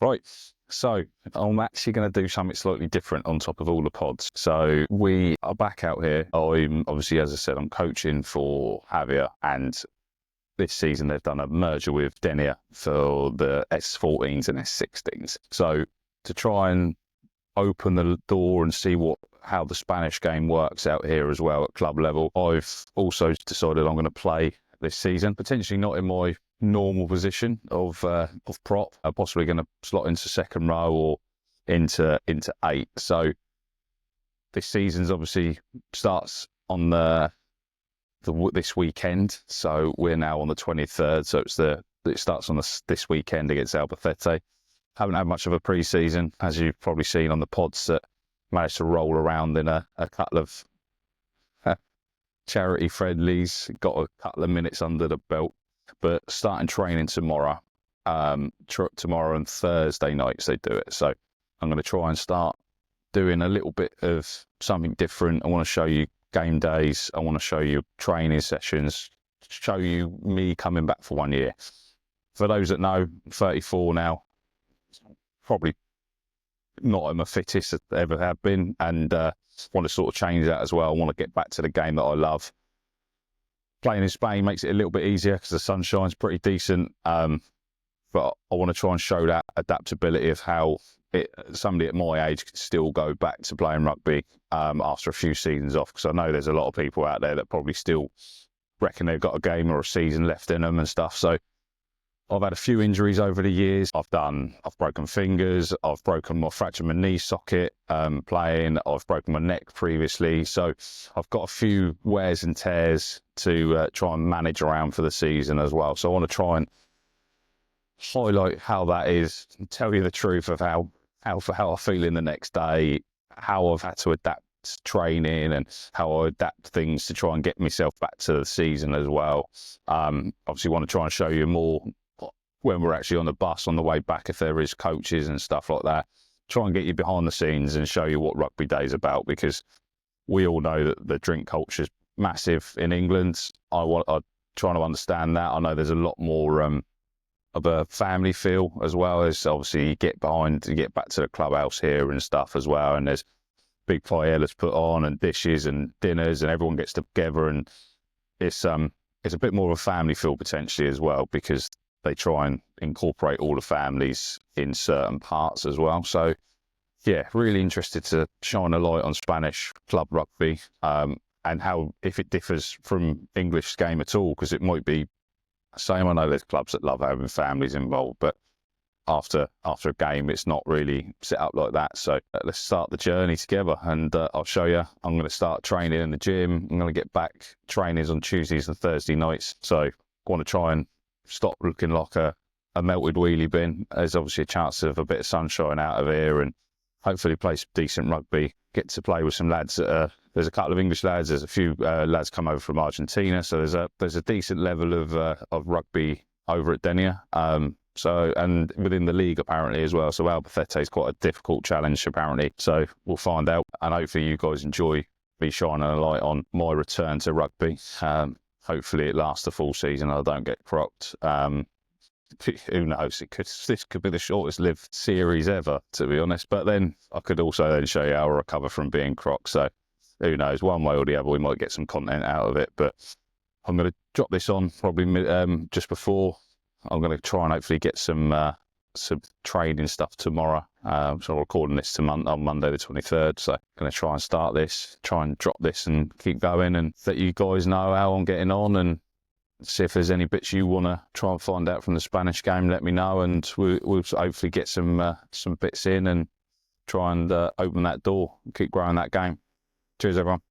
Right, so I'm actually going to do something slightly different on top of all the pods. So we are back out here. I'm obviously, as I said, I'm coaching for Javier, and this season they've done a merger with Denia for the S14s and S16s. So to try and open the door and see how the Spanish game works out here as well at club level, I've also decided I'm going to play this season, potentially not in my normal position of prop. I'm possibly going to slot into second row or into 8. So this season's obviously starts on this weekend. So we're now on the 23rd. So it starts on this weekend against Albacete. Haven't had much of a pre-season, as you've probably seen on the pods that managed to roll around in a couple of charity friendlies, got a couple of minutes under the belt. But starting training tomorrow, tomorrow and Thursday nights they do it. So I'm going to try and start doing a little bit of something different. I want to show you game days. I want to show you training sessions, show you me coming back for 1 year. For those that know, I'm 34 now, probably not at my fittest as I ever have been, and want to sort of change that as well. I want to get back to the game that I love. Playing in Spain makes it a little bit easier because the sunshine's pretty decent, but I want to try and show that adaptability of how somebody at my age can still go back to playing rugby after a few seasons off, because I know there's a lot of people out there that probably still reckon they've got a game or a season left in them and stuff. So I've had a few injuries over the years. I've broken fingers, I've fractured my knee socket playing, I've broken my neck previously. So I've got a few wears and tears to try and manage around for the season as well. So I want to try and highlight how that is, and tell you the truth of how I feel in the next day, how I've had to adapt training and how I adapt things to try and get myself back to the season as well. Obviously want to try and show you more when we're actually on the bus on the way back, if there is coaches and stuff like that. Try and get you behind the scenes and show you what rugby day is about, because we all know that the drink culture is massive in England. I'm trying to understand that. I know there's a lot more of a family feel as well, as obviously you get back to the clubhouse here and stuff as well, and there's big paellas put on and dishes and dinners and everyone gets together, and it's a bit more of a family feel potentially as well, because they try and incorporate all the families in certain parts as well. So yeah, really interested to shine a light on Spanish club rugby and how, if it differs from English game at all, because it might be the same. I know there's clubs that love having families involved, but after a game, it's not really set up like that. So let's start the journey together, and I'll show you. I'm going to start training in the gym. I'm going to get back trainings on Tuesdays and Thursday nights. So I want to try and stop looking like a melted wheelie bin. There's obviously a chance of a bit of sunshine out of here, and hopefully play some decent rugby. Get to play with some lads. There's a couple of English lads. There's a few lads come over from Argentina. So there's a decent level of rugby over at Denia. And within the league apparently as well. So Albacete is quite a difficult challenge apparently. So we'll find out, and hopefully you guys enjoy me shining a light on my return to rugby. Hopefully it lasts the full season and I don't get crocked. Who knows? This could be the shortest lived series ever, to be honest. But then I could also then show you how I recover from being crocked. So who knows? One way or the other, we might get some content out of it. But I'm going to drop this on probably just before. I'm going to try and hopefully get some training stuff tomorrow. So I'm recording this on Monday the 23rd. So I'm going to try and start this, try and drop this and keep going, and let you guys know how I'm getting on, and see if there's any bits you want to try and find out from the Spanish game. Let me know, and we'll hopefully get some bits in and try and open that door and keep growing that game. Cheers, everyone.